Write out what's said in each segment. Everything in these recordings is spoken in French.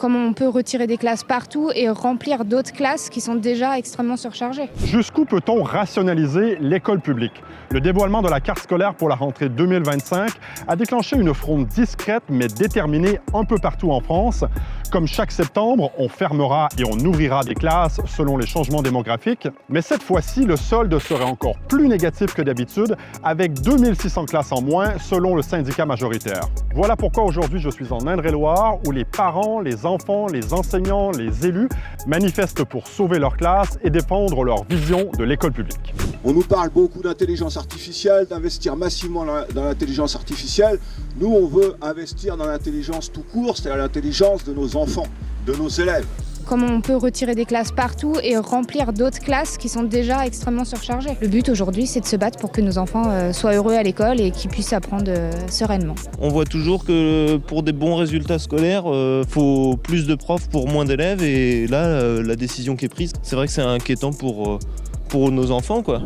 Comment on peut retirer des classes partout et remplir d'autres classes qui sont déjà extrêmement surchargées. Jusqu'où peut-on rationaliser l'école publique? Le dévoilement de la carte scolaire pour la rentrée 2025 a déclenché une fronde discrète mais déterminée un peu partout en France. Comme chaque septembre, on fermera et on ouvrira des classes selon les changements démographiques. Mais cette fois-ci, le solde serait encore plus négatif que d'habitude, avec 2600 classes en moins selon le syndicat majoritaire. Voilà pourquoi aujourd'hui je suis en Indre-et-Loire où les parents, les enfants, les enseignants, les élus manifestent pour sauver leur classe et défendre leur vision de l'école publique. On nous parle beaucoup d'intelligence artificielle, d'investir massivement dans l'intelligence artificielle. Nous, on veut investir dans l'intelligence tout court, c'est-à-dire l'intelligence de nos enfants, de nos élèves. Comment on peut retirer des classes partout et remplir d'autres classes qui sont déjà extrêmement surchargées. Le but aujourd'hui, c'est de se battre pour que nos enfants soient heureux à l'école et qu'ils puissent apprendre sereinement. On voit toujours que pour des bons résultats scolaires, il faut plus de profs pour moins d'élèves. Et là, la décision qui est prise, c'est vrai que c'est inquiétant pour nos enfants, quoi.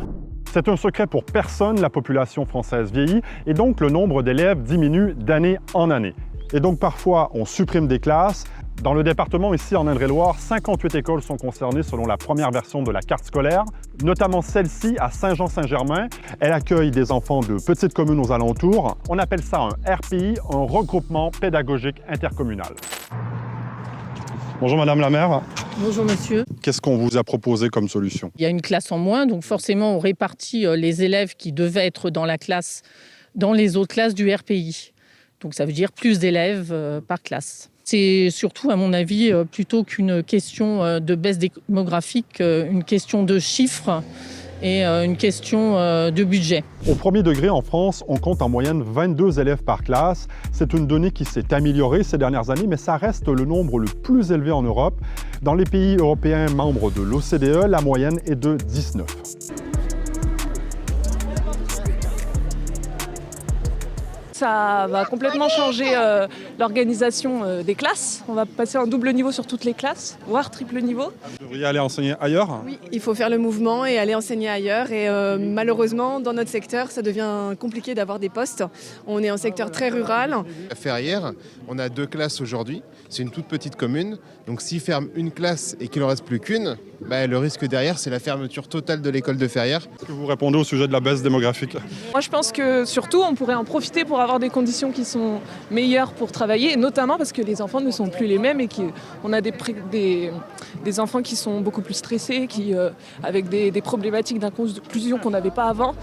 C'est un secret pour personne, la population française vieillit et donc le nombre d'élèves diminue d'année en année. Et donc parfois, on supprime des classes. Dans le département, ici en Indre-et-Loire, 58 écoles sont concernées selon la première version de la carte scolaire, notamment celle-ci à Saint-Jean-Saint-Germain. Elle accueille des enfants de petites communes aux alentours. On appelle ça un RPI, un regroupement pédagogique intercommunal. Bonjour Madame la maire. Bonjour monsieur. Qu'est-ce qu'on vous a proposé comme solution? Il y a une classe en moins, donc forcément on répartit les élèves qui devaient être dans la classe dans les autres classes du RPI. Donc ça veut dire plus d'élèves par classe. C'est surtout, à mon avis, plutôt qu'une question de baisse démographique, une question de chiffres et une question de budget. Au premier degré, en France, on compte en moyenne 22 élèves par classe. C'est une donnée qui s'est améliorée ces dernières années, mais ça reste le nombre le plus élevé en Europe. Dans les pays européens membres de l'OCDE, la moyenne est de 19. Ça va complètement changer l'organisation des classes. On va passer en double niveau sur toutes les classes, voire triple niveau. Vous devriez aller enseigner ailleurs? Oui, il faut faire le mouvement et aller enseigner ailleurs. Et malheureusement, dans notre secteur, ça devient compliqué d'avoir des postes. On est en secteur très rural. À Ferrières, on a 2 classes aujourd'hui. C'est une toute petite commune. Donc s'ils ferment une classe et qu'il n'en reste plus qu'une, le risque derrière, c'est la fermeture totale de l'école de Ferrières. Est-ce que vous répondez au sujet de la baisse démographique? Moi, je pense que surtout, on pourrait en profiter pour avoir des conditions qui sont meilleures pour travailler, et notamment parce que les enfants ne sont plus les mêmes et qu'on a des enfants qui sont beaucoup plus stressés, avec des problématiques d'inclusion qu'on n'avait pas avant.